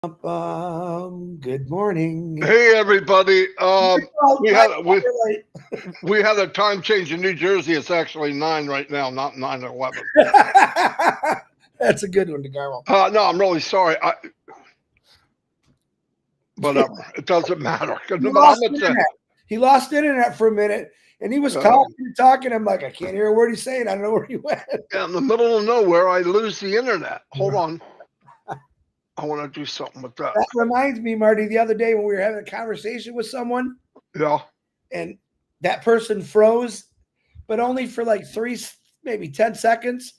Good morning. Hey everybody. Oh, We hi, had we, we had a time change in New Jersey. It's actually 9 right now, not 9:11. That's a good one, DeGarmo. No, I'm really sorry. Whatever. It doesn't matter. He No matter how lost much. internet. He lost internet for a minute, and he was Uh, talking and talking. I'm like, I can't hear a word he's saying. I don't know where he went. in the middle of nowhere, I lose the internet. Hold on. I want to do something with that. That reminds me, Marty, the other day when we were having a conversation with someone, Yeah. and that person froze, but only for like maybe 10 seconds.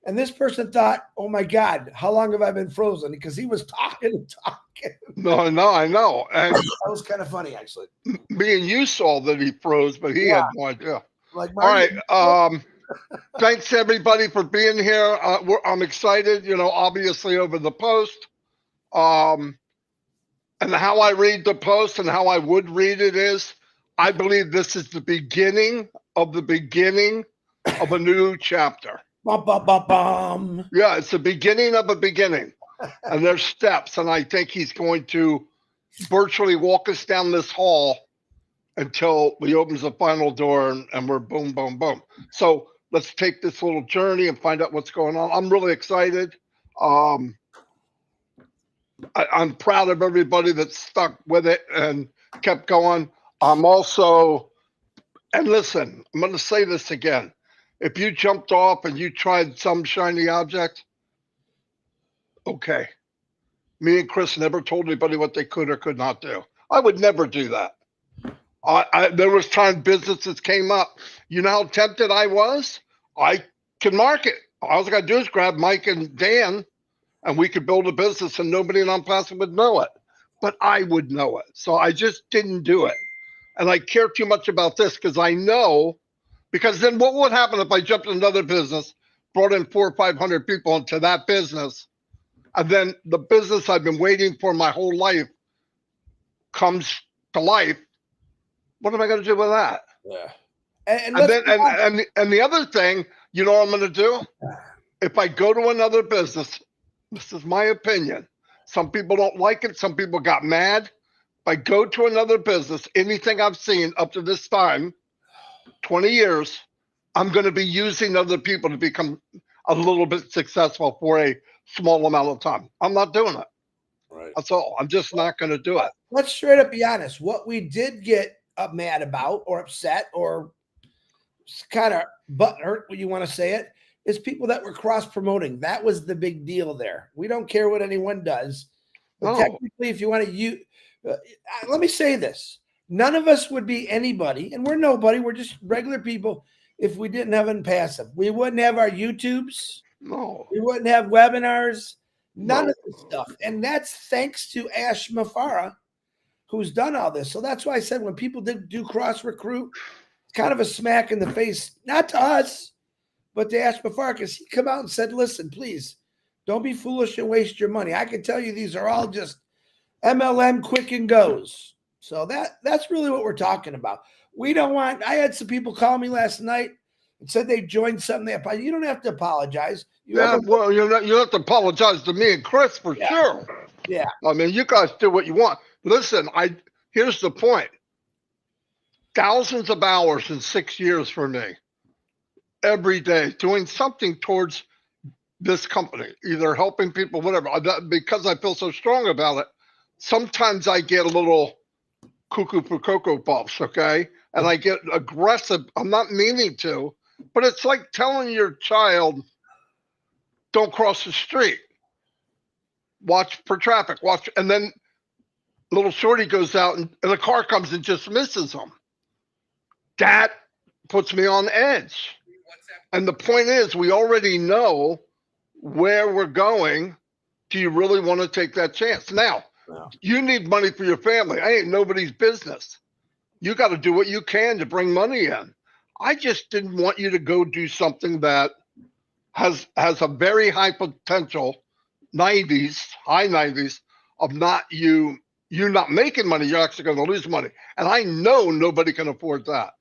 And this person thought, oh my God, how long have I been frozen? Because he was talking and talking. No, I know. And That was kind of funny, actually. me and you saw that he froze, but he Yeah. had no idea. Like, All Marty, right. Thanks everybody for being here. I'm excited, obviously over the post. And how I read the post and how I would read it is, I believe this is the beginning of a new chapter. bum, bum, bum, bum. Yeah, it's the beginning of a beginning. And there's steps. And I think he's going to virtually walk us down this hall until he opens the final door and we're boom, boom, boom. So let's take this little journey and find out what's going on. I'm really excited. I'm proud of everybody that stuck with it and kept going. I'm also, and listen, I'm going to say this again. If you jumped off and you tried some shiny object, okay. Me and Chris never told anybody what they could or could not do. I would never do that. There was time businesses came up. You know how tempted I was? I can market. All I got to do is grab Mike and Dan and we could build a business and nobody in ONPASSIVE would know it. But I would know it. So I just didn't do it. And I care too much about this because I know, because then what would happen if I jumped in another business, brought in 400 or 500 people into that business, and then the business I've been waiting for my whole life comes to life? What am I going to do with that? Yeah. And then and the other thing, you know what I'm going to do? If I go to another business, this is my opinion. Some people don't like it. Some people got mad. If I go to another business, anything I've seen up to this time, 20 years, I'm going to be using other people to become a little bit successful for a small amount of time. I'm not doing it. Right. That's all. I'm just not going to do it. Let's straight up be honest. What we did get mad about or upset or kind of butthurt, when you want to say it, is people that were cross promoting. That was the big deal there. We don't care what anyone does. But technically, if you want to let me say this. None of us would be anybody, and we're nobody. We're just regular people if we didn't have ONPASSIVE. We wouldn't have our YouTubes. No. We wouldn't have webinars. None of this stuff. And that's thanks to Ash Mufareh, who's done all this. So that's why I said when people do cross recruit, it's kind of a smack in the face, not to us, but to Ash Mufareh, because he come out and said, listen, please, don't be foolish and waste your money. I can tell you these are all just MLM quick and goes. So that's really what we're talking about. We don't want, I had some people call me last night and said they joined something. You don't have to apologize. You don't have to apologize to me and Chris for sure. Yeah. I mean, you guys do what you want. Listen, here's the point. Thousands of hours in 6 years for me, every day, doing something towards this company, either helping people, whatever. Because I feel so strong about it, sometimes I get a little cuckoo for Cocoa Puffs, okay? And I get aggressive. I'm not meaning to, but it's like telling your child, don't cross the street. Watch for traffic. Watch, and then little shorty goes out and a car comes and just misses him. That puts me on edge. And the point is, we already know where we're going. Do you really want to take that chance? Now, you need money for your family. I ain't nobody's business. You got to do what you can to bring money in. I just didn't want you to go do something that has a very high potential, high 90s, of you're not making money. You're actually going to lose money. And I know nobody can afford that.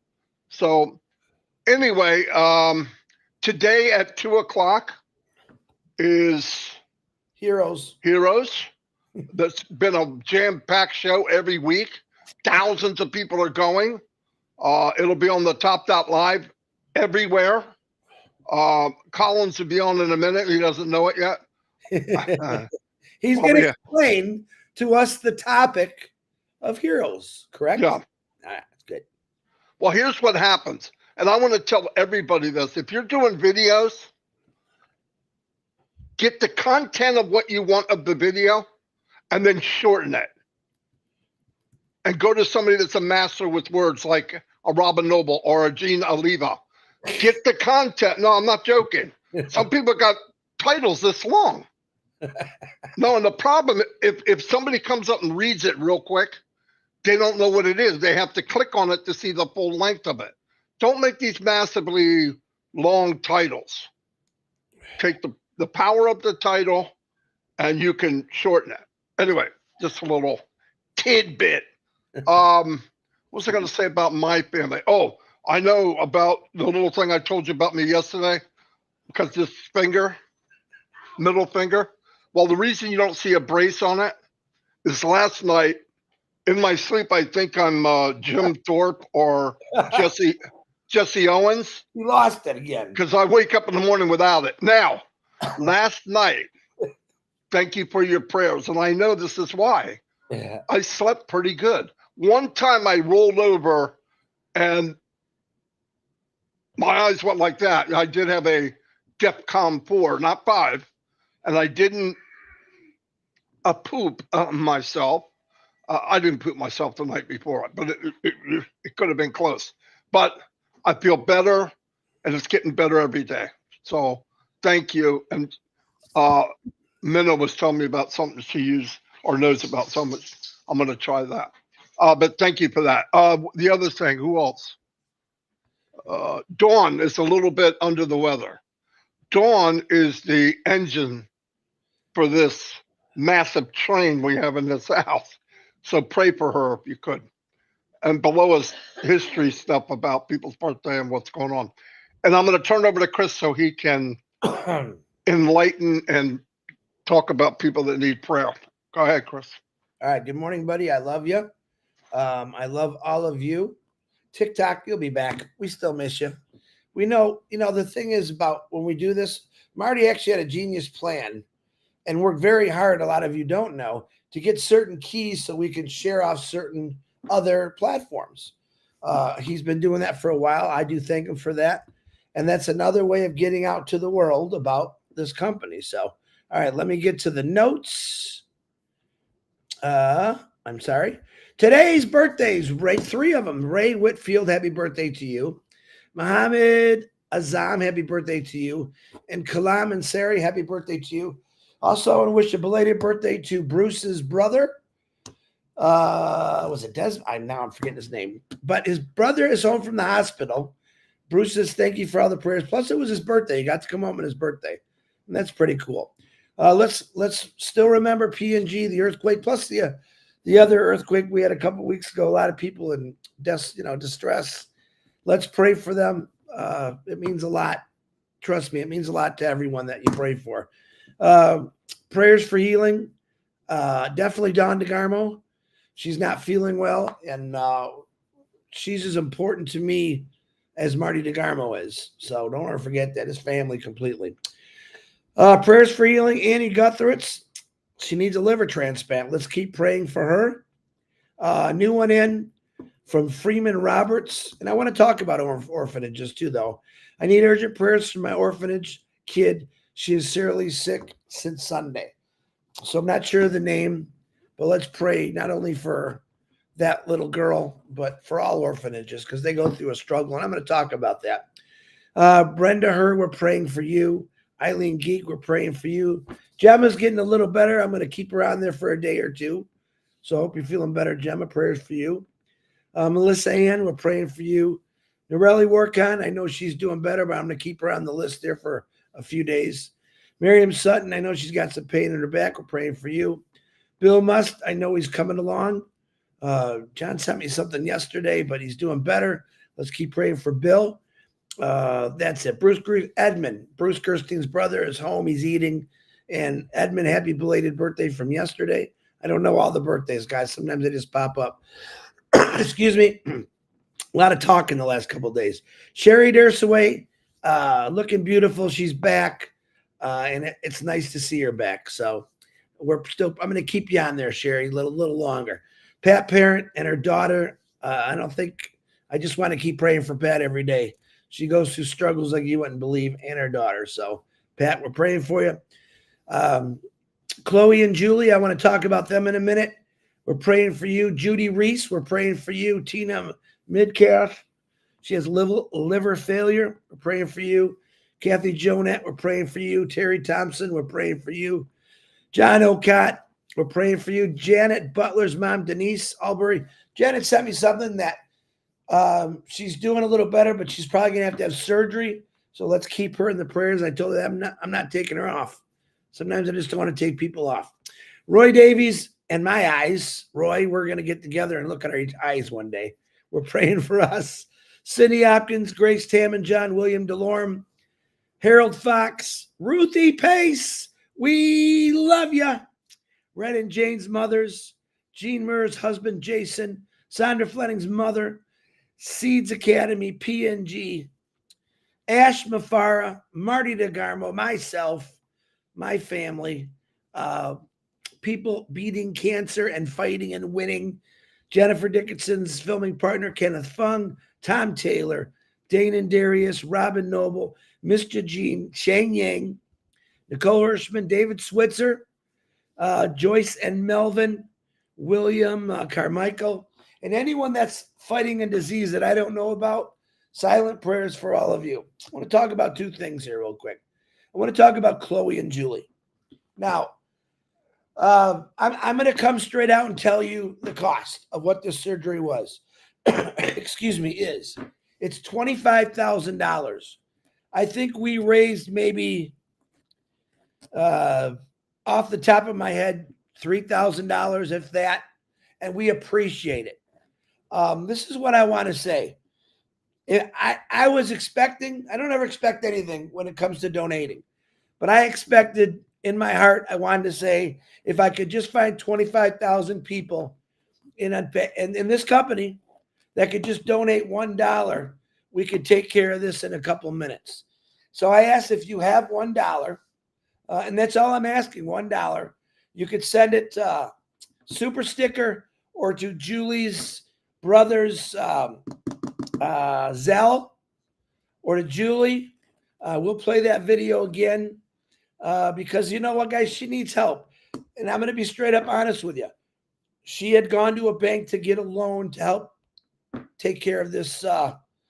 So anyway, today at 2:00 is Heroes. There's been a jam-packed show every week. Thousands of people are going. It'll be on the Top Live everywhere. Collins will be on in a minute. He doesn't know it yet. He's going to explain to us the topic of heroes, correct? Yeah. That's good. Well, here's what happens. And I want to tell everybody this. If you're doing videos, get the content of what you want of the video and then shorten it. And go to somebody that's a master with words like a Robin Noble or a Gene Oliva. Get the content. No, I'm not joking. Some people got titles this long. No, and the problem, if somebody comes up and reads it real quick, they don't know what it is. They have to click on it to see the full length of it. Don't make these massively long titles. Take the power of the title and you can shorten it. Anyway, just a little tidbit. What was I going to say about my family? Oh, I know about the little thing I told you about me yesterday, because this finger, middle finger. Well, the reason you don't see a brace on it is last night in my sleep, I think I'm Jim Thorpe or Jesse Owens. You lost it again. Because I wake up in the morning without it. Now, last night, thank you for your prayers. And I know this is why. Yeah. I slept pretty good. One time I rolled over and my eyes went like that. I did have a DEFCON 4, not 5. And I didn't poop myself. I didn't poop myself the night before, but it could have been close. But I feel better, and it's getting better every day. So thank you. And Minna was telling me about something she used or knows about something. I'm going to try that. But thank you for that. The other thing, who else? Dawn is a little bit under the weather. Dawn is the engine for this massive train we have in this house. So pray for her if you could. And below is history stuff about people's birthday and what's going on. And I'm going to turn over to Chris so he can enlighten and talk about people that need prayer. Go ahead, Chris. All right. Good morning, buddy. I love you. I love all of you. TikTok, you'll be back. We still miss you. We know, the thing is about when we do this, Marty actually had a genius plan and worked very hard. A lot of you don't know, to get certain keys so we can share off certain other platforms. He's been doing that for a while. I do thank him for that. And that's another way of getting out to the world about this company. So, all right, let me get to the notes. I'm sorry. Today's birthdays, Ray, 3 of them. Ray Whitfield, happy birthday to you. Mohammed Azam, happy birthday to you. And Kalam and Sari, happy birthday to you. Also, I want to wish a belated birthday to Bruce's brother. Was it Des? Now I'm forgetting his name. But his brother is home from the hospital. Bruce says, thank you for all the prayers. Plus, it was his birthday. He got to come home on his birthday. And that's pretty cool. Let's still remember P&G, the earthquake, plus the other earthquake we had a couple weeks ago. A lot of people in distress. Let's pray for them. It means a lot. Trust me, it means a lot to everyone that you pray for. Prayers for healing. Definitely Dawn DeGarmo. She's not feeling well, and she's as important to me as Marty DeGarmo is. So don't ever forget that. His family completely. Prayers for healing. Annie Gutheritz. She needs a liver transplant. Let's keep praying for her. New one in from Freeman Roberts. And I want to talk about orphanages too, though. I need urgent prayers for my orphanage kid. She is seriously sick since Sunday. So I'm not sure of the name, but let's pray not only for that little girl, but for all orphanages, because they go through a struggle. And I'm going to talk about that. Brenda Hurd, we're praying for you. Eileen Geek, we're praying for you. Gemma's getting a little better. I'm going to keep her on there for a day or two. So I hope you're feeling better, Gemma. Prayers for you. Melissa Ann, we're praying for you. Norelli Warcon, I know she's doing better, but I'm going to keep her on the list there for a few days. Miriam Sutton, I know she's got some pain in her back. We're praying for you. Bill Must, I know he's coming along. John sent me something yesterday, but he's doing better. Let's keep praying for Bill. That's it. Edmund, Bruce Gerstein's brother, is home. He's eating. And Edmund, happy belated birthday from yesterday. I don't know all the birthdays, guys. Sometimes they just pop up. Excuse me. A lot of talking the last couple of days. Sherry Dersaway, looking beautiful. She's back, and it's nice to see her back. So I'm going to keep you on there, Sherry, a little longer. Pat Parent and her daughter. I just want to keep praying for Pat every day. She goes through struggles like you wouldn't believe, and her daughter. So, Pat, we're praying for you. Chloe and Julie, I want to talk about them in a minute. We're praying for you. Judy Reese, we're praying for you. Tina Midcalf, she has liver failure. We're praying for you. Kathy Jonette, we're praying for you. Terry Thompson, we're praying for you. John Ocott, we're praying for you. Janet Butler's mom, Denise Albury. Janet sent me something that she's doing a little better, but she's probably going to have surgery. So let's keep her in the prayers. I told her that I'm not taking her off. Sometimes I just don't want to take people off. Roy Davies and my eyes. Roy, we're going to get together and look at our eyes one day. We're praying for us. Cindy Hopkins, Grace Tam and John William DeLorme, Harold Fox, Ruthie Pace. We love you. Red and Jane's mothers, Jean Murr's husband, Jason, Sandra Flenning's mother, Seeds Academy, PNG, Ash Mufareh, Marty DeGarmo, myself, my family, people beating cancer and fighting and winning, Jennifer Dickinson's filming partner, Kenneth Fung, Tom Taylor, Dane and Darius, Robin Noble, Miss Jean, Shane Yang, Nicole Hirschman, David Switzer, Joyce and Melvin, William Carmichael, and anyone that's fighting a disease that I don't know about. Silent prayers for all of you. I want to talk about two things here real quick. I want to talk about Chloe and Julie. Now, I'm going to come straight out and tell you the cost of what this surgery was. Excuse me, it's $25,000. I think we raised maybe off the top of my head $3,000, if that, and we appreciate it. This is what I want to say. I was expecting, I don't ever expect anything when it comes to donating, but I expected in my heart, I wanted to say, if I could just find 25,000 people in this company that could just donate $1, we could take care of this in a couple minutes. So I asked if you have $1, and that's all I'm asking, $1. You could send it to Super Sticker or to Julie's brother's Zelle or to Julie. We'll play that video again because you know what, guys, she needs help. And I'm going to be straight up honest with you. She had gone to a bank to get a loan to help take care of this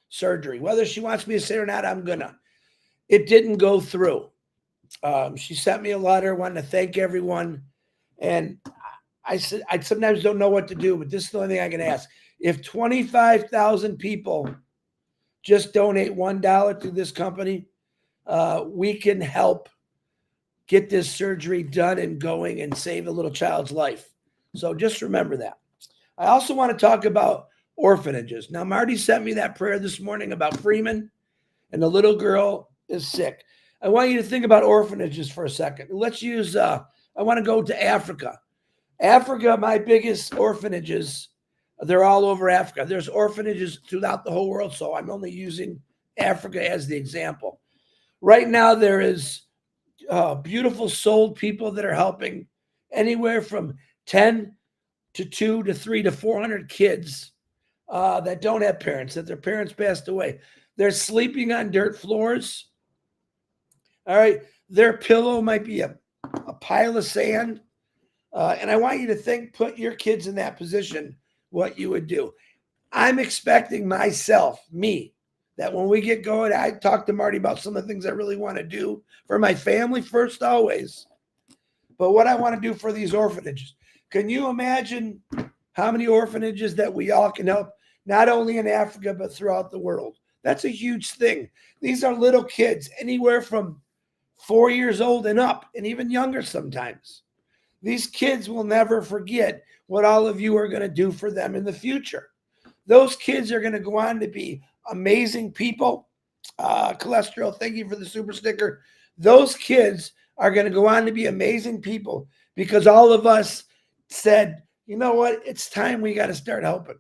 surgery. Whether she wants me to say it or not, I'm going to. It didn't go through. She sent me a letter wanting to thank everyone. And I said, I sometimes don't know what to do, but this is the only thing I can ask. If 25,000 people just donate $1 to this company, we can help get this surgery done and going and save a little child's life. So just remember that. I also want to talk about orphanages. Now, Marty sent me that prayer this morning about Freeman, and the little girl is sick. I want you to think about orphanages for a second. Let's use, I want to go to Africa. Africa, my biggest orphanages, they're all over Africa. There's orphanages throughout the whole world, so I'm only using Africa as the example. Right now, there is beautiful soul people that are helping anywhere from 10 to 2 to 3 to 400 kids that don't have parents, that their parents passed away. They're sleeping on dirt floors. All right. Their pillow might be a pile of sand. And I want you to put your kids in that position, what you would do. I'm expecting myself, that when we get going, I talked to Marty about some of the things I really want to do for my family first, always. But what I want to do for these orphanages. Can you imagine how many orphanages that we all can help, not only in Africa, but throughout the world? That's a huge thing. These are little kids, anywhere from 4 years old and up, and even younger sometimes. These kids will never forget what all of you are going to do for them in the future. Those kids are going to go on to be amazing people. Cholesterol, thank you for the super sticker. Those kids are going to go on to be amazing people because all of us said, you know what? It's time we got to start helping.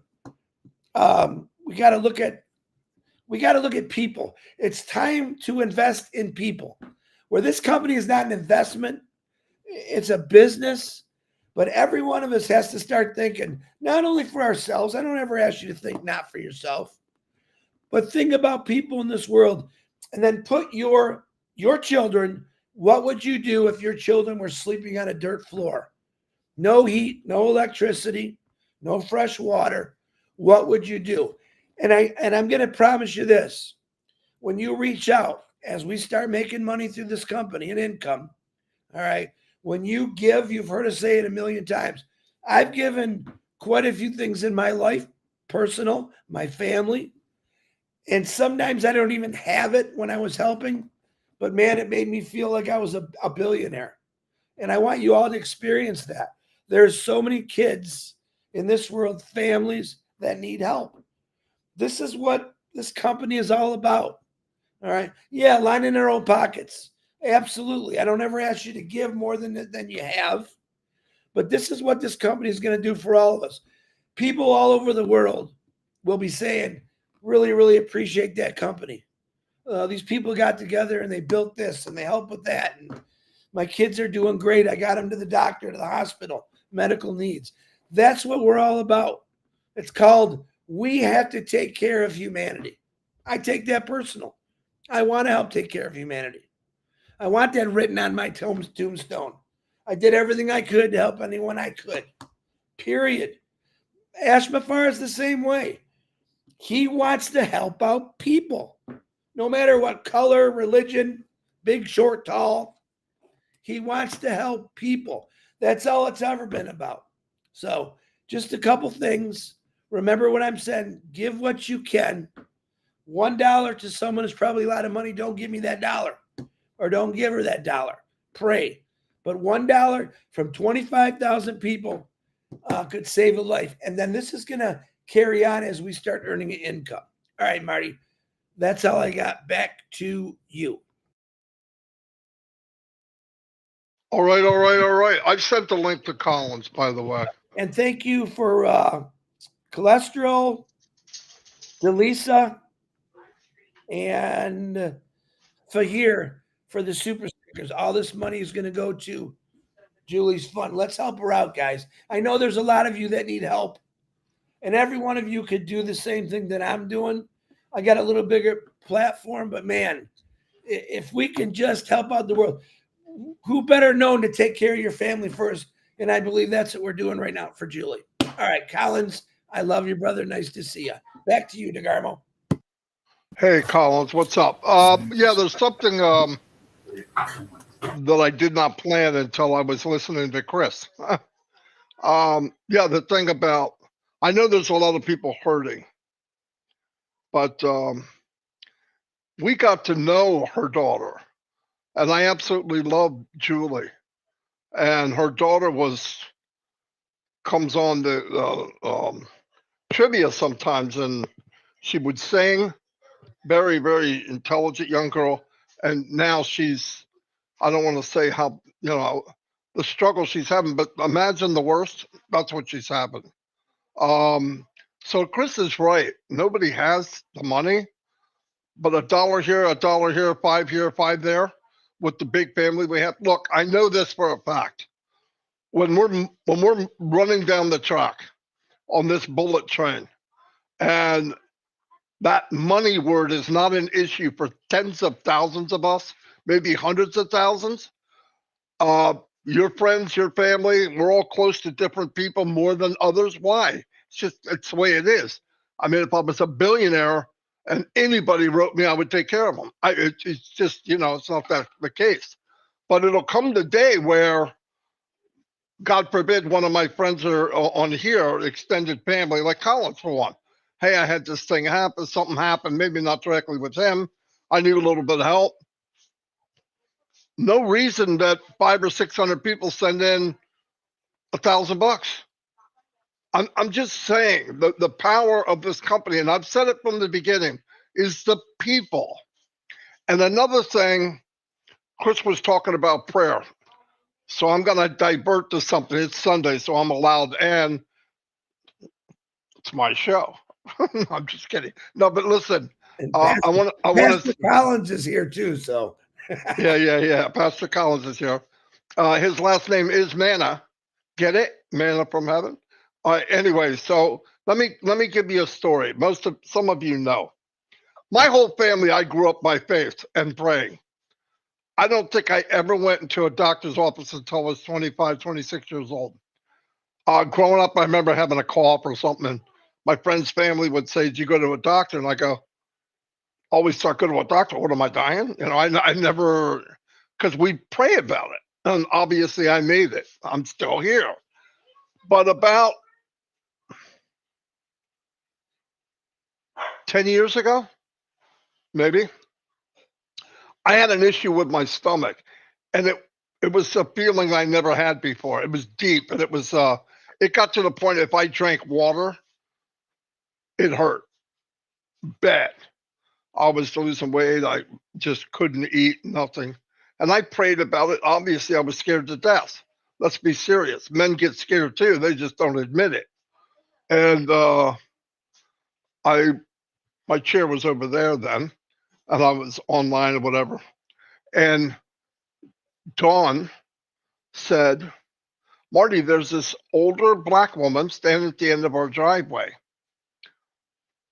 We got to look at people. It's time to invest in people. Where this company is not an investment, it's a business. But every one of us has to start thinking, not only for ourselves. I don't ever ask you to think not for yourself, but think about people in this world, and then put your children. What would you do if your children were sleeping on a dirt floor? No heat, no electricity, no fresh water. What would you do? And I'm going to promise you this. When you reach out, as we start making money through this company and income, all right, when you give, you've heard us say it a million times. I've given quite a few things in my life, personal, my family, and sometimes I don't even have it when I was helping, but man, it made me feel like I was a billionaire. And I want you all to experience that. There's so many kids in this world, families that need help. This is what this company is all about. All right. Yeah, lining their own pockets. Absolutely. I don't ever ask you to give more than you have. But this is what this company is going to do for all of us. People all over the world will be saying, really, really appreciate that company. These people got together and they built this and they helped with that. And my kids are doing great. I got them to the doctor, to the hospital, medical needs. That's what we're all about. It's called, we have to take care of humanity. I take that personal. I want to help take care of humanity. I want that written on my tombstone. I did everything I could to help anyone I could. Period. Ash Mufareh is the same way. He wants to help out people, no matter what color, religion, big, short, tall. He wants to help people. That's all it's ever been about. So just a couple things. Remember what I'm saying. Give what you can. $1 to someone is probably a lot of money. Don't give me that dollar, or don't give her that dollar. Pray. But $1 from 25,000 people could save a life. And then this is going to carry on as we start earning income. All right, Marty, that's all I got. Back to you. All right. I've sent the link to Collins, by the way. And thank you for cholesterol, Delisa, and Fahir for the super stickers. All this money is going to go to Julie's fund. Let's help her out, guys. I know there's a lot of you that need help, and every one of you could do the same thing that I'm doing. I got a little bigger platform, but man, if we can just help out the world, who better known to take care of your family first? And I believe that's what we're doing right now for Julie. All right, Collins, I love you, brother. Nice to see you. Back to you, DeGarmo. Hey, Collins, what's up? Yeah, there's something that I did not plan until I was listening to Chris. Yeah, the thing about, I know there's a lot of people hurting, but we got to know her daughter, and I absolutely love Julie. And her daughter comes on the trivia sometimes, and she would sing. Very, very intelligent young girl, and now she's, I don't want to say how, the struggle she's having, but imagine the worst. That's what she's having. So Chris is right. Nobody has the money, but $1 here, $1 here, $5 there, with the big family we have. Look, I know this for a fact. When we're running down the track on this bullet train, and that money word is not an issue for tens of thousands of us, maybe hundreds of thousands. Your friends, your family, we're all close to different people more than others. Why? It's the way it is. I mean, if I was a billionaire and anybody wrote me, I would take care of them. It's just, it's not that the case. But it'll come the day where, God forbid, one of my friends are on here, extended family, like Collins for one. Hey, I had this thing happen, something happened, maybe not directly with him. I need a little bit of help. No reason that 500 or 600 people send in $1,000. I'm just saying the power of this company, and I've said it from the beginning, is the people. And another thing, Chris was talking about prayer. So I'm going to divert to something. It's Sunday, so I'm allowed, and it's my show. I'm just kidding. No, but listen, And I want Pastor to. Collins is here too, so Yeah. Pastor Collins is here. His last name is Manna. Get it? Manna from heaven. Anyway, so let me give you a story. Some of you know. My whole family, I grew up by faith and praying. I don't think I ever went into a doctor's office until I was 25, 26 years old. Growing up, I remember having a cough or something, and my friend's family would say, "Did you go to a doctor?" And I go, "Always thought, go to a doctor. What am I dying?" I never, because we pray about it. And obviously, I made it. I'm still here. But about 10 years ago, maybe, I had an issue with my stomach, and it was a feeling I never had before. It was deep, and it got to the point if I drank water, it hurt bad. I was losing weight. I just couldn't eat nothing. And I prayed about it. Obviously, I was scared to death. Let's be serious. Men get scared too. They just don't admit it. And I my chair was over there then, and I was online or whatever. And Dawn said, "Marty, there's this older black woman standing at the end of our driveway."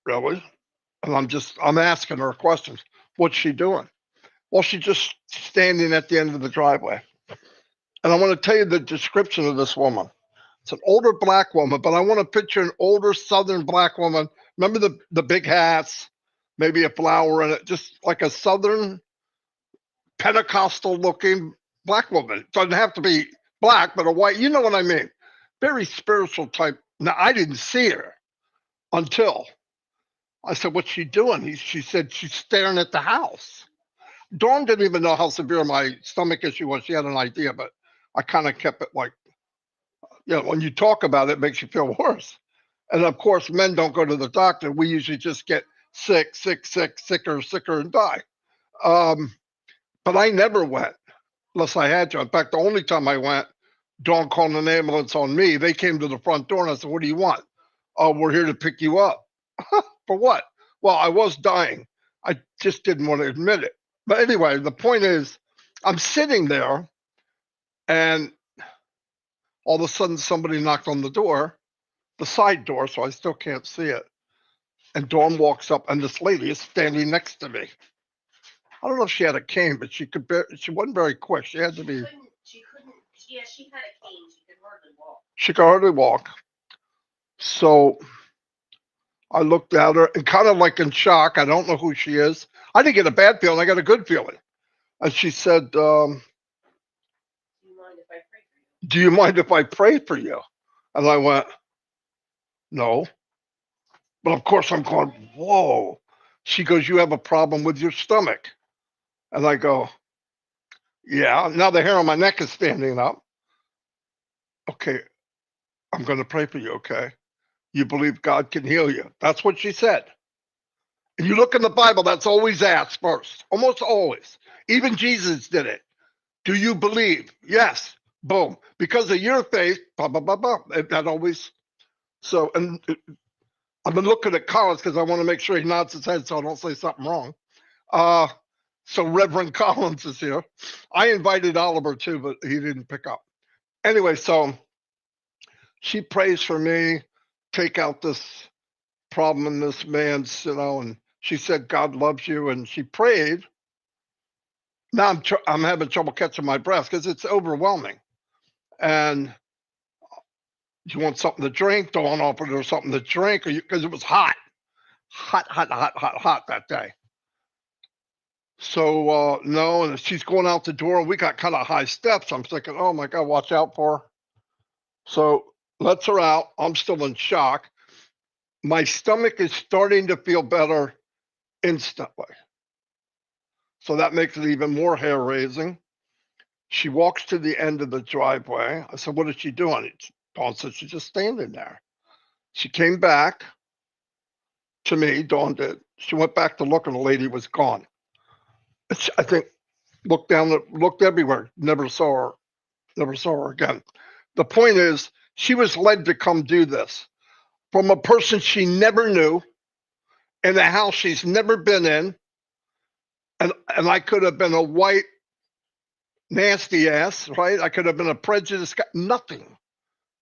Really? And I'm asking her questions. What's she doing? Well, she's just standing at the end of the driveway. And I want to tell you the description of this woman. It's an older black woman, but I want to picture an older Southern black woman. Remember the big hats, maybe a flower in it, just like a Southern Pentecostal looking black woman. It doesn't have to be black, but a white, you know what I mean? Very spiritual type. Now, I didn't see her until I said, "What's she doing?" She said, "She's staring at the house." Dawn didn't even know how severe my stomach issue was. She had an idea, but I kind of kept it like, when you talk about it, it makes you feel worse. And of course, men don't go to the doctor. We usually just get sicker, and die. But I never went unless I had to. In fact, the only time I went, Dawn called an ambulance on me. They came to the front door and I said, "What do you want?" "Oh, we're here to pick you up." For what? Well, I was dying. I just didn't want to admit it. But anyway, the point is, I'm sitting there and all of a sudden somebody knocked on the door, the side door, so I still can't see it. And Dawn walks up, and this lady is standing next to me. I don't know if she had a cane, but she wasn't very quick. She had to be. She couldn't. Yeah, she had a cane. She could hardly walk. She could hardly walk. So I looked at her and kind of like in shock. I don't know who she is. I didn't get a bad feeling. I got a good feeling. And she said, Do you mind if I pray for you? "Do you mind if I pray for you?" And I went, "No." But of course, I'm going, "Whoa." She goes, "You have a problem with your stomach." And I go, "Yeah." Now the hair on my neck is standing up. "Okay, I'm going to pray for you, okay? You believe God can heal you." That's what she said. And you look in the Bible, that's always asked first, almost always. Even Jesus did it. "Do you believe?" "Yes." Boom. Because of your faith, blah, blah, blah, blah. That always. So, and I've been looking at Collins because I want to make sure he nods his head so I don't say something wrong. So Reverend Collins is here. I invited Oliver too, but he didn't pick up. Anyway, so she prays for me, take out this problem in this man's, and she said, "God loves you." And she prayed. Now I'm having trouble catching my breath because it's overwhelming. And "Do you want something to drink?" Dawn offered her something to drink, because it was hot that day. So no, and she's going out the door, and we got kind of high steps. I'm thinking, oh my God, watch out for her. So lets her out. I'm still in shock. My stomach is starting to feel better instantly. So that makes it even more hair raising. She walks to the end of the driveway. I said, "What is she doing?" Dawn said, "She's just standing there." She came back to me, Dawn did. She went back to look, and the lady was gone. I think looked everywhere, never saw her. Never saw her again. The point is, she was led to come do this from a person she never knew in a house she's never been in. And I could have been a white nasty ass, right? I could have been a prejudiced guy. Nothing.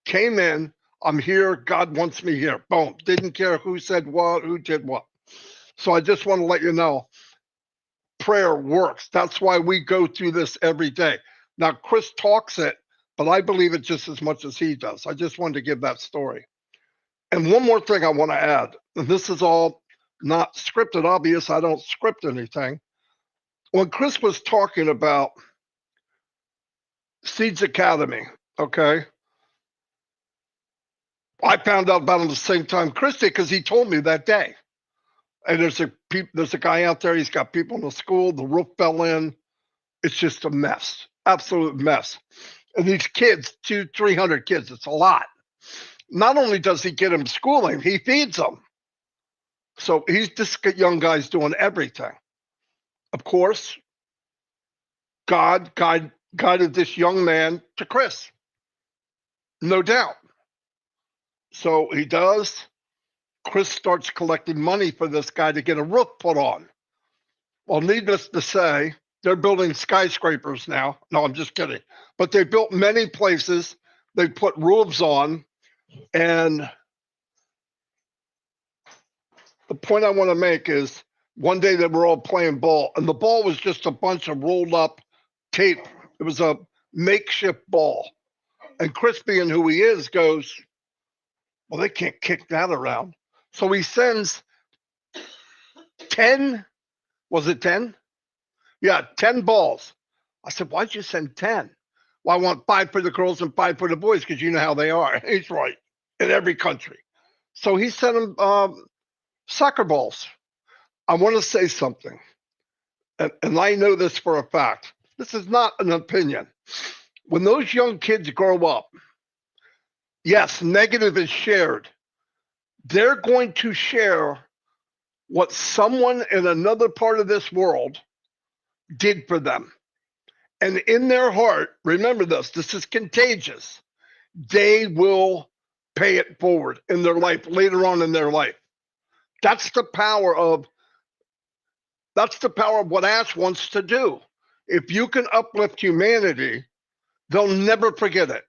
Came in. I'm here. God wants me here. Boom. Didn't care who said what, who did what. So I just want to let you know, prayer works. That's why we go through this every day. Now, Chris talks it, but I believe it just as much as he does. I just wanted to give that story. And one more thing I want to add, and this is all not scripted, obvious. I don't script anything. When Chris was talking about Seeds Academy, okay, I found out about him the same time Chris did because he told me that day. And there's a guy out there. He's got people in the school. The roof fell in. It's just a mess, absolute mess. And these kids, 200-300 kids, it's a lot. Not only does he get them schooling, he feeds them. So this young guy's doing everything. Of course, God guided this young man to Chris. No doubt. So he does. Chris starts collecting money for this guy to get a roof put on. Well, needless to say, they're building skyscrapers now. No, I'm just kidding. But they built many places. They put roofs on. And the point I want to make is one day they were all playing ball, and the ball was just a bunch of rolled up tape. It was a makeshift ball. And Chris, being who he is, goes, well, they can't kick that around. So he sends 10, was it 10? Yeah, 10 balls. I said, why'd you send 10? Well, I want 5 for the girls and 5 for the boys because you know how they are. He's right, in every country. So he sent them soccer balls. I want to say something, and I know this for a fact. This is not an opinion. When those young kids grow up, yes, negative is shared. They're going to share what someone in another part of this world did for them. And in their heart, remember this is contagious. They will pay it forward in their life, later on in their life. That's the power of what Ash wants to do. If you can uplift humanity, they'll never forget it.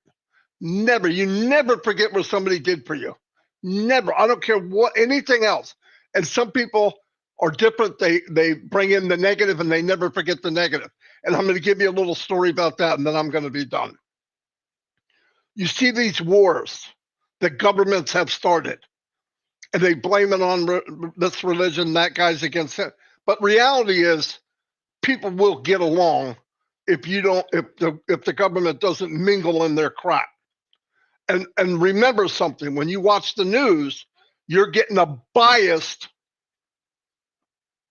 Never. You never forget what somebody did for you. Never. I don't care what anything else. And some people are different. They bring in the negative and they never forget the negative. And I'm going to give you a little story about that, and then I'm going to be done. You see these wars that governments have started, and they blame it on this religion, that guy's against it. But reality is, people will get along if the government doesn't mingle in their crap. And remember something: when you watch the news, you're getting a biased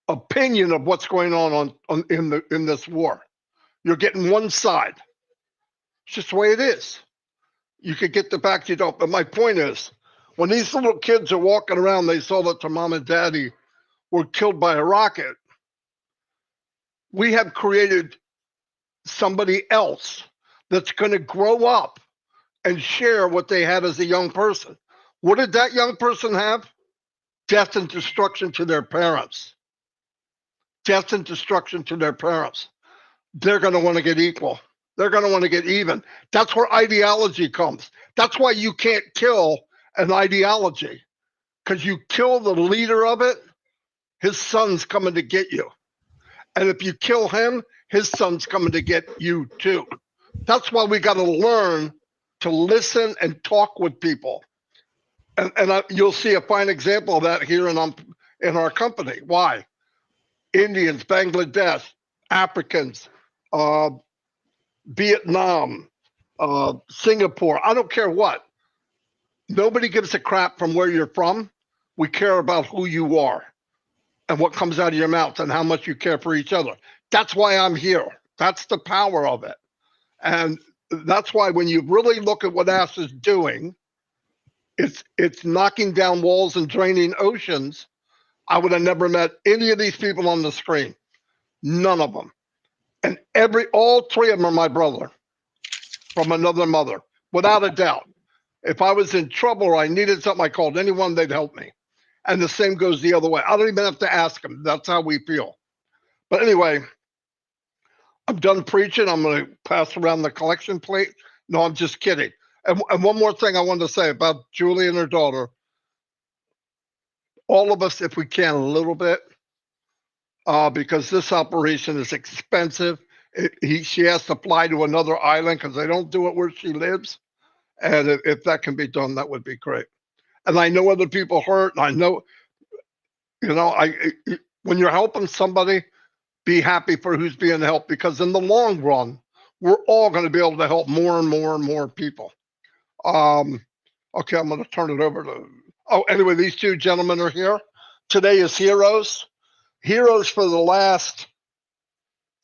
opinion of what's going on in this war. You're getting one side. It's just the way it is. You could get the fact you don't. But my point is, when these little kids are walking around, they saw that their mom and daddy were killed by a rocket. We have created somebody else that's going to grow up and share what they had as a young person. What did that young person have? Death and destruction to their parents. Death and destruction to their parents. They're going to want to get equal. They're going to want to get even. That's where ideology comes. That's why you can't kill an ideology, because you kill the leader of it, his son's coming to get you. And if you kill him, his son's coming to get you too. That's why we got to learn to listen and talk with people. And you'll see a fine example of that here in our company. Why? Indians, Bangladesh, Africans, Vietnam, Singapore, I don't care what. Nobody gives a crap from where you're from. We care about who you are and what comes out of your mouth and how much you care for each other. That's why I'm here. That's the power of it. And that's why when you really look at what Ash is doing, it's knocking down walls and draining oceans. I would have never met any of these people on the screen. None of them. And all 3 of them are my brother. from another mother, without a doubt. If I was in trouble or I needed something, I called anyone, they'd help me. And the same goes the other way. I don't even have to ask them. That's how we feel. But anyway, I'm done preaching. I'm going to pass around the collection plate. No, I'm just kidding. And one more thing I wanted to say about Julie and her daughter. All of us, if we can, a little bit, because this operation is expensive. She has to fly to another island because they don't do it where she lives. And if that can be done, that would be great. And I know other people hurt. And I know, when you're helping somebody, be happy for who's being helped, because in the long run, we're all going to be able to help more and more and more people. Okay, I'm going to turn it over to. Oh, anyway, these two gentlemen are here. Today is Heroes. Heroes for the last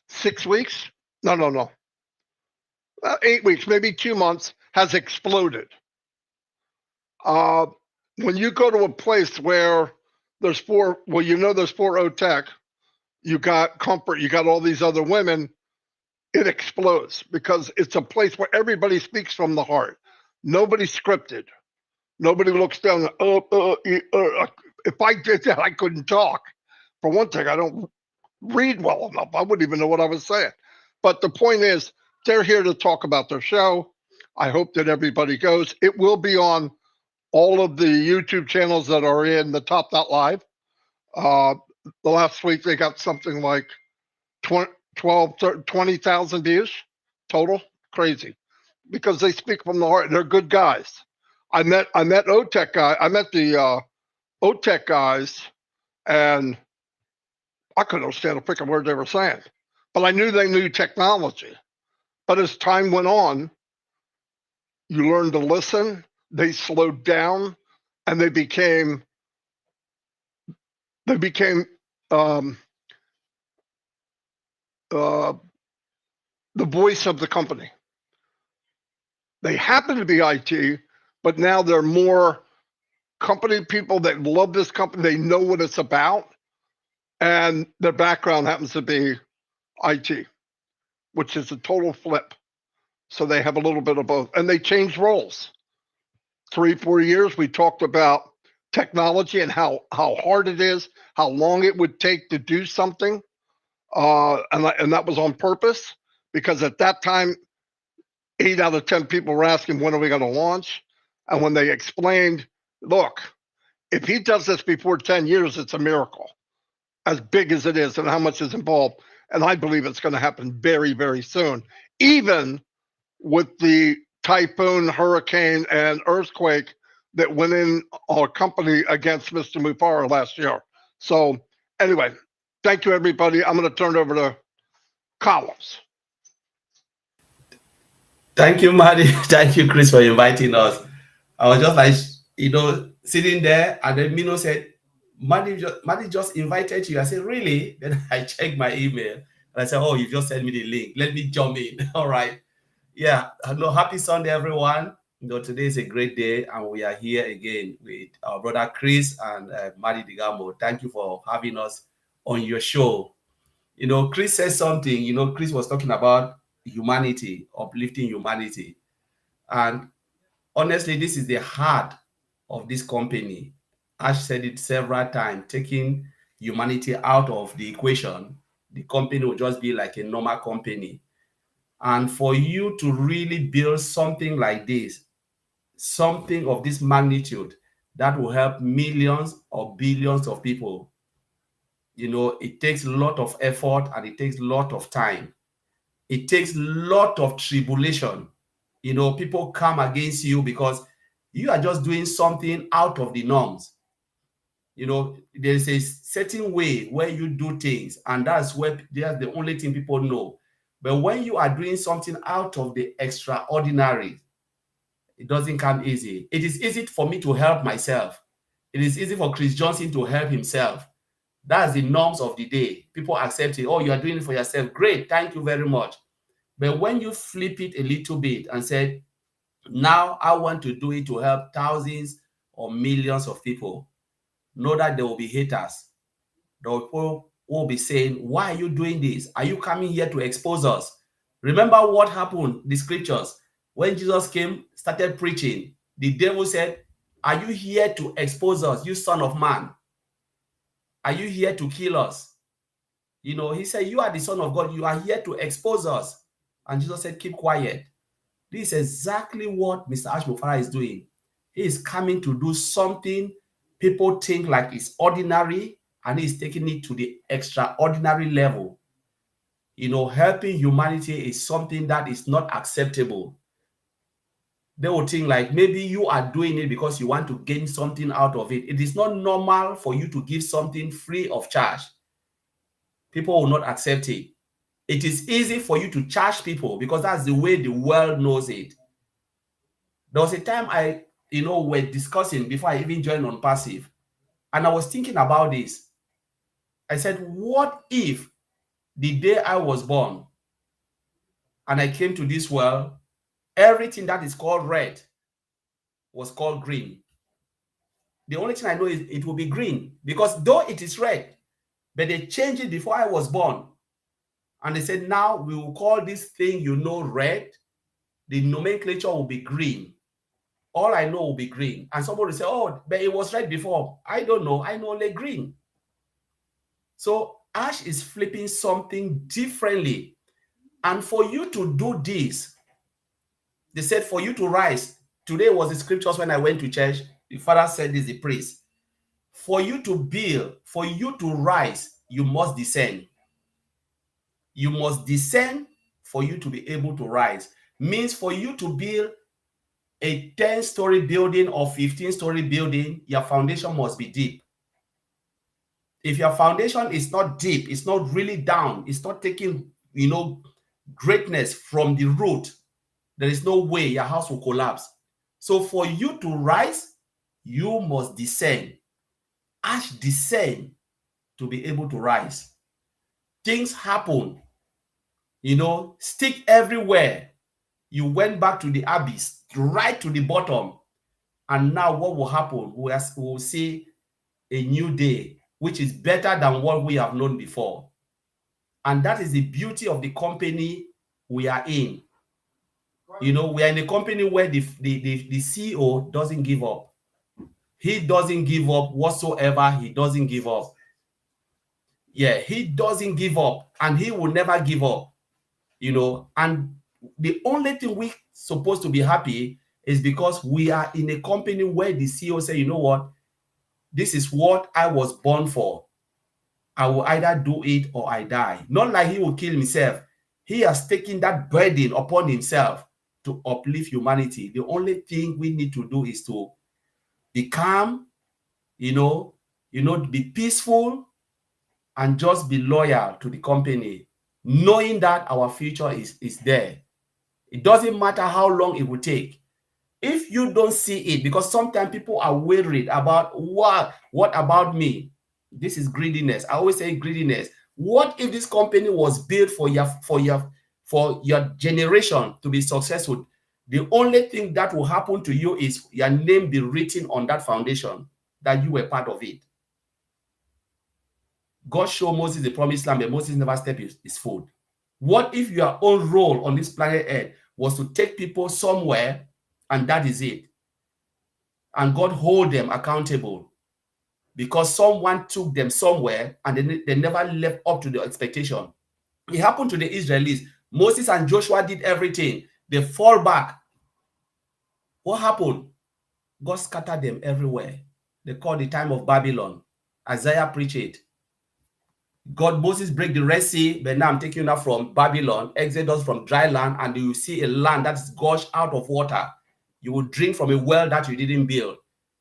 6 weeks. No. 8 weeks, maybe 2 months, has exploded. When you go to a place where there's four OTEC, you got Comfort, you got all these other women, it explodes because it's a place where everybody speaks from the heart. Nobody's scripted. Nobody looks down. If I did that, I couldn't talk. For one thing, I don't read well enough. I wouldn't even know what I was saying. But the point is, they're here to talk about their show. I hope that everybody goes. It will be on all of the YouTube channels that are in the Top.Live. The last week, they got something like 20,000 views total. Crazy. Because they speak from the heart. They're good guys. I met OTEC guy. I met the OTEC guys, and I couldn't understand a freaking word they were saying. But I knew they knew technology. But as time went on, you learned to listen. They slowed down, and they became the voice of the company. They happen to be IT, but now they're more company people that love this company. They know what it's about, and their background happens to be IT, which is a total flip. So they have a little bit of both, and they change roles. 3-4 years, we talked about technology and how hard it is, how long it would take to do something, and that was on purpose, because at that time, 8 out of 10 people were asking, when are we going to launch? And when they explained, look, if he does this before 10 years, it's a miracle, as big as it is and how much is involved. And I believe it's going to happen very, very soon, even with the typhoon, hurricane, and earthquake that went in our company against Mr. Mufareh last year. So anyway, thank you, everybody. I'm going to turn it over to Collins. Thank you, Maddie. Thank you, Chris, for inviting us. I was just like, sitting there, and then Mino said, Maddie just invited you. I said, really? Then I checked my email, and I said, oh, you just sent me the link. Let me jump in. All right. Yeah. Hello. Happy Sunday, everyone. Today is a great day, and we are here again with our brother Chris and Maddie DeGarmo. Thank you for having us on your show. Chris said something. Chris was talking about humanity, uplifting humanity. And honestly, this is the heart of this company. Ash said it several times, taking humanity out of the equation, the company will just be like a normal company. And for you to really build something like this, something of this magnitude that will help millions or billions of people, it takes a lot of effort and it takes a lot of time. It takes a lot of tribulation. People come against you because you are just doing something out of the norms. There's a certain way where you do things, and that's the only thing people know. But when you are doing something out of the extraordinary, it doesn't come easy. It is easy for me to help myself. It is easy for Chris Johnson to help himself. That's the norms of the day. People accept it. Oh, you are doing it for yourself. Great. Thank you very much. But when you flip it a little bit and said, now I want to do it to help thousands or millions of people, know that there will be haters. The people will be saying, why are you doing this? Are you coming here to expose us? Remember what happened, the scriptures. When Jesus came, started preaching, the devil said, "Are you here to expose us, you son of man? Are you here to kill us?" You know, he said, "You are the Son of God. You are here to expose us." And Jesus said, "Keep quiet." This is exactly what Mr. Ash Mufareh is doing. He is coming to do something people think like it's ordinary, and he's taking it to the extraordinary level. You know, helping humanity is something that is not acceptable. They will think like maybe you are doing it because you want to gain something out of it. It is not normal for you to give something free of charge. People will not accept it. It is easy for you to charge people because that's the way the world knows it. There was a time we're discussing before I even joined ONPASSIVE, and I was thinking about this. I said, what if the day I was born and I came to this world, everything that is called red was called green? The only thing I know is it will be green, because though it is red, but they changed it before I was born. And they said, now we will call this thing red. The nomenclature will be green. All I know will be green. And somebody will say, oh, but it was red before. I don't know. I know only green. So Ash is flipping something differently. And for you to do this, they said for you to rise. Today was the scriptures when I went to church. The father said this, the priest. For you to build, for you to rise, you must descend. You must descend for you to be able to rise. Means for you to build a 10-story building or 15-story building, your foundation must be deep. If your foundation is not deep, it's not really down, it's not taking, greatness from the root, there is no way your house will collapse. So for you to rise, you must descend. Ash descend to be able to rise. Things happen, stick everywhere. You went back to the abyss, right to the bottom. And now what will happen? We will see a new day, which is better than what we have known before. And that is the beauty of the company we are in. We are in a company where the CEO doesn't give up. He doesn't give up whatsoever. He doesn't give up. Yeah, he doesn't give up, and he will never give up. And the only thing we're supposed to be happy is because we are in a company where the CEO said, you know what? This is what I was born for. I will either do it or I die. Not like he will kill himself. He has taken that burden upon himself to uplift humanity. The only thing we need to do is to be calm, be peaceful, and just be loyal to the company, knowing that our future is there. It doesn't matter how long it will take. If you don't see it, because sometimes people are worried about what about me? This is greediness. I always say greediness. What if this company was built for your generation to be successful? The only thing that will happen to you is your name be written on that foundation, that you were part of it. God showed Moses the promised land, but Moses never stepped his foot. What if your own role on this planet Earth was to take people somewhere, and that is it? And God hold them accountable because someone took them somewhere and they never left up to the expectation. It happened to the Israelis. Moses and Joshua did everything. They fall back. What happened? God scattered them everywhere. They call the time of Babylon. Isaiah preached it. Moses break the Red Sea, but now I'm taking that from Babylon, Exodus from dry land, and you see a land that's gushed out of water. You will drink from a well that you didn't build.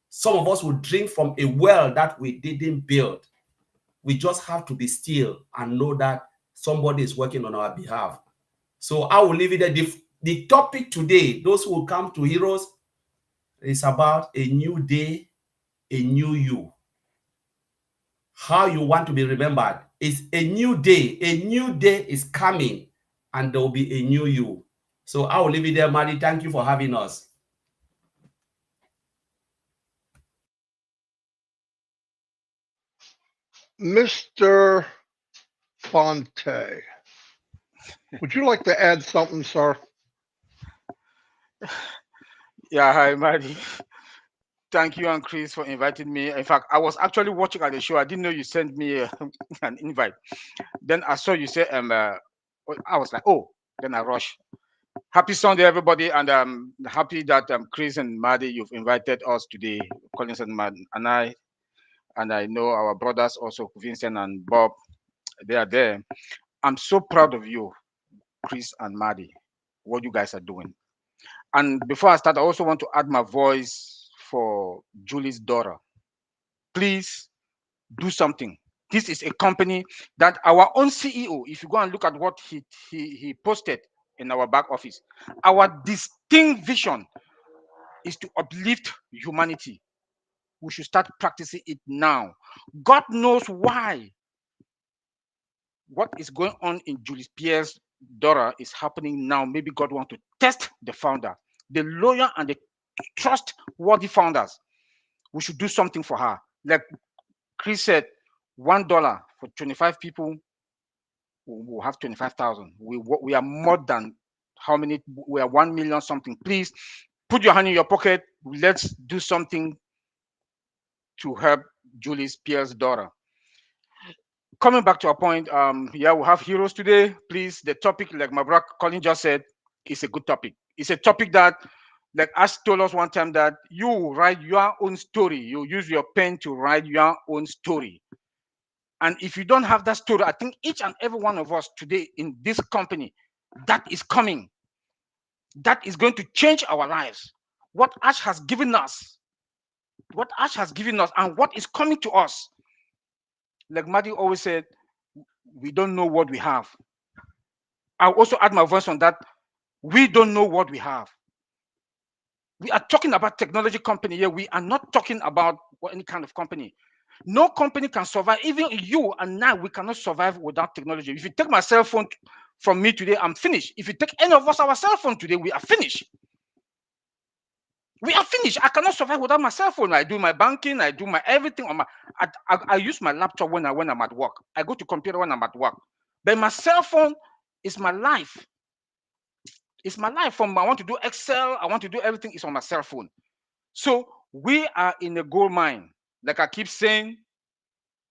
Some of us will drink from a well that we didn't build. We just have to be still and know that somebody is working on our behalf. So I will leave it there. The topic today, those who will come to Heroes, is about a new day, a new you. How you want to be remembered is a new day. A new day is coming, and there will be a new you. So I will leave it there, Maddie. Thank you for having us. Mr. Fonte, would you like to add something, sir? Yeah, hi, Maddie. Thank you and Chris for inviting me. In fact, I was actually watching at the show. I didn't know you sent me an invite. Then I saw you say, I was like, oh, then I rushed. Happy Sunday, everybody, and happy that Chris and Maddie, you've invited us today, Collins and and I know our brothers also, Vincent and Bob, they are there. I'm so proud of you, Chris and Maddie, what you guys are doing. And before I start, I also want to add my voice for Julie's daughter. Please do something. This is a company that our own CEO, if you go and look at what he posted in our back office, our distinct vision is to uplift humanity. We should start practicing it now. God knows why. What is going on in Julie Pierre's daughter is happening now. Maybe God wants to test the founder, the loyal and the trustworthy founders. We should do something for her. Like Chris said, $1 for 25 people, we'll have 25,000. We are more than how many? We are 1 million something. Please put your hand in your pocket. Let's do something to help Julie Pierre's daughter. Coming back to our point, yeah, we have heroes today. Please, the topic, like my brother Colin just said, is a good topic. It's a topic that, like Ash told us one time, that you write your own story. You use your pen to write your own story. And if you don't have that story, I think each and every one of us today in this company, that is coming. That is going to change our lives. What Ash has given us, and what is coming to us. Like Maddie always said, we don't know what we have. I'll also add my voice on that. We don't know what we have. We are talking about technology company here. We are not talking about any kind of company. No company can survive. Even you and I, we cannot survive without technology. If you take my cell phone from me today, I'm finished. If you take any of us our cell phone today, we are finished. We are finished. I cannot survive without my cell phone. I do my banking. I do my everything on my. I use my laptop when I'm at work. I go to computer when I'm at work. But my cell phone is my life. It's my life. From I want to do Excel, I want to do everything. It's on my cell phone. So we are in a gold mine. Like I keep saying,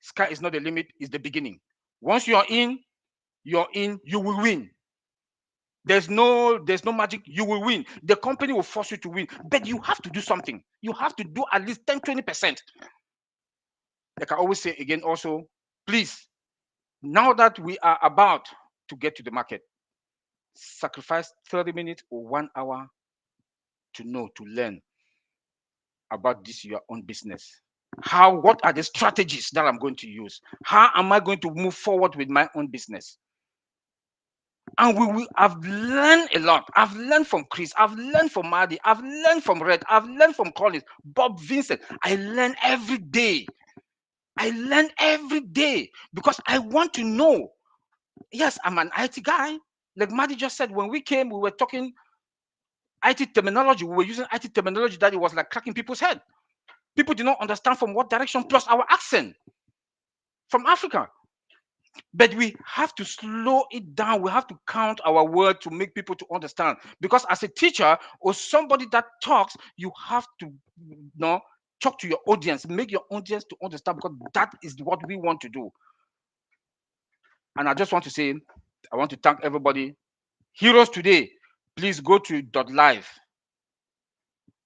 sky is not the limit, it's the beginning. Once you're in, you will win. There's no magic, you will win. The company will force you to win, but you have to do something. You have to do at least 10-20%. Like I always say again, also, please, now that we are about to get to the market, sacrifice 30 minutes or 1 hour to learn about this your own business. What are the strategies that I'm going to use? How am I going to move forward with my own business? And I've learned a lot. I've learned from Chris. I've learned from Maddie. I've learned from Red. I've learned from Collins, Bob, Vincent. I learn every day. I learn every day because I want to know. Yes, I'm an IT guy. Like Maddie just said, when we came, we were talking IT terminology. We were using IT terminology that it was like cracking people's head. People did not understand from what direction, plus our accent from Africa. But we have to slow it down. We have to count our words to make people to understand. Because as a teacher or somebody that talks, you have to talk to your audience, make your audience to understand, because that is what we want to do. And I just want to say, I want to thank everybody. Heroes today, please go to .live,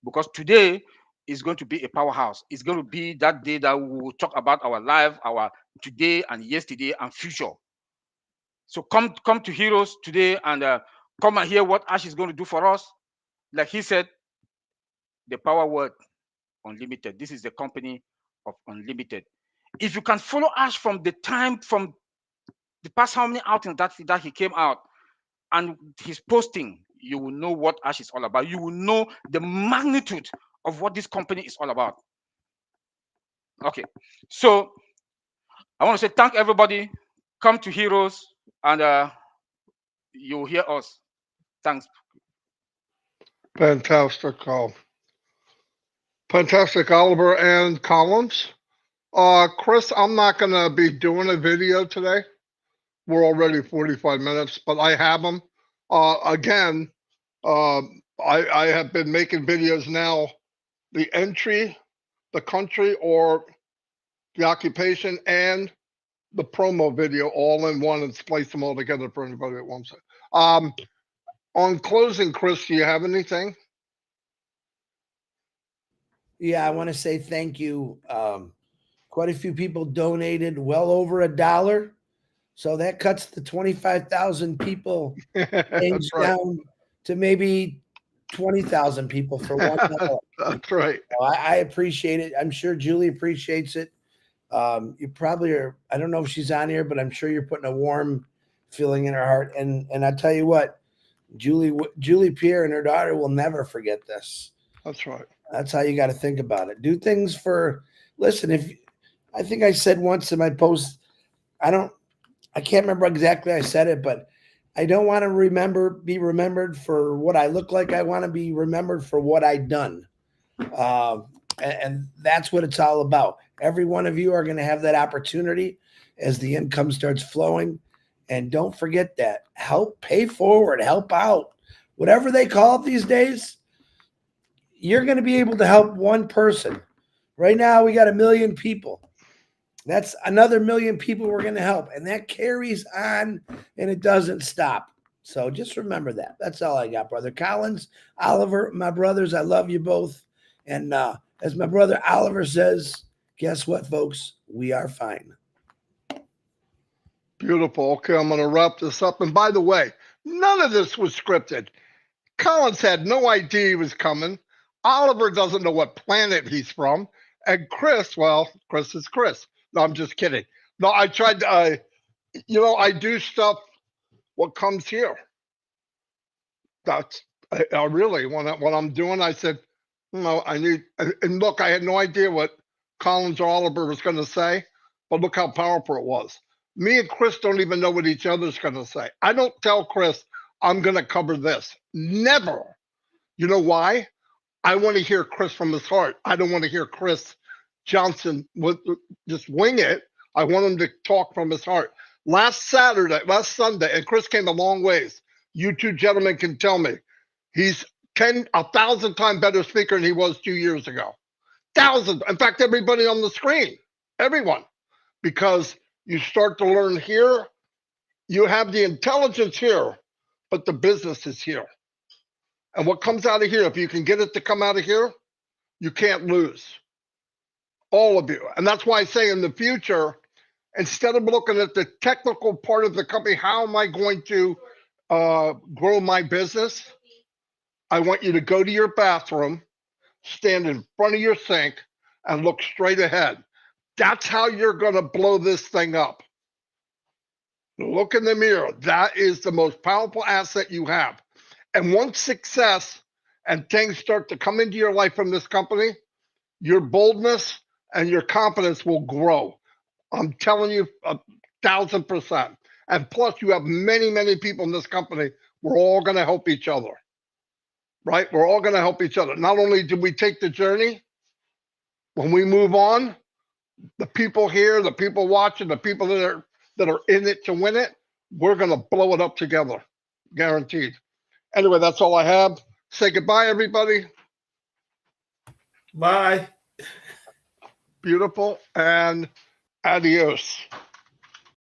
because today is going to be a powerhouse. It's going to be that day that we will talk about our life, our today and yesterday and future. So come to Heroes today and come and hear what Ash is going to do for us. Like he said, the power word, unlimited. This is the company of unlimited. If you can follow Ash from the past how many outings that he came out and his posting, you will know what Ash is all about. You will know the magnitude of what this company is all about. Okay, so I want to say thank everybody. Come to Heroes and you'll hear us. Thanks. Fantastic call. Fantastic, Oliver and Collins. Chris, I'm not going to be doing a video today. We're already 45 minutes, but I have them. Again, I have been making videos now, the entry, the country, or the occupation, and the promo video all in one and splice them all together for anybody that wants it. On closing, Chris, do you have anything? Yeah, I want to say thank you. Quite a few people donated, well over $1. So that cuts the 25,000 people That's right. down to maybe 20,000 people for $1. That's right. I appreciate it. I'm sure Julie appreciates it. You probably are. I don't know if she's on here, but I'm sure you're putting a warm feeling in her heart. And I tell you what, Julie Pierre and her daughter will never forget this. That's right. That's how you got to think about it. Do things for. Listen, if I think I said once in my post, I can't remember exactly how I said it, but I don't want to be remembered for what I look like. I want to be remembered for what I've done. And that's what it's all about. Every one of you are going to have that opportunity as the income starts flowing. And don't forget that. Help, pay forward, help out. Whatever they call it these days, you're going to be able to help one person. Right now, we got 1 million people. That's another 1 million people we're going to help. And that carries on and it doesn't stop. So just remember that. That's all I got, Brother Collins. Oliver, my brothers, I love you both. And as my brother Oliver says, guess what, folks? We are fine. Beautiful. Okay, I'm going to wrap this up. And by the way, none of this was scripted. Collins had no idea he was coming. Oliver doesn't know what planet he's from. And Chris, well, Chris is Chris. No, I'm just kidding. No, I tried to, I do stuff, what comes here. That's, I really, when I'm doing, I said, and look, I had no idea what Collins or Oliver was going to say, but look how powerful it was. Me and Chris don't even know what each other's going to say. I don't tell Chris, I'm going to cover this. Never. You know why? I want to hear Chris from his heart. I don't want to hear Chris Johnson just wing it. I want him to talk from his heart. Last Sunday, and Chris came a long ways. You two gentlemen can tell me. He's 1,000 times better speaker than he was 2 years ago. 1,000. In fact, everybody on the screen, everyone, because you start to learn here. You have the intelligence here, but the business is here. And what comes out of here, if you can get it to come out of here, you can't lose. All of you. And that's why I say in the future, instead of looking at the technical part of the company, how am I going to grow my business? I want you to go to your bathroom, stand in front of your sink, and look straight ahead. That's how you're going to blow this thing up. Look in the mirror. That is the most powerful asset you have. And once success and things start to come into your life from this company, your boldness and your confidence will grow. I'm telling you 1,000%. And plus, you have many, many people in this company. We're all going to help each other, right? We're all going to help each other. Not only do we take the journey, when we move on, the people here, the people watching, the people that are in it to win it, we're going to blow it up together, guaranteed. Anyway, that's all I have. Say goodbye, everybody. Bye. Beautiful, and adios.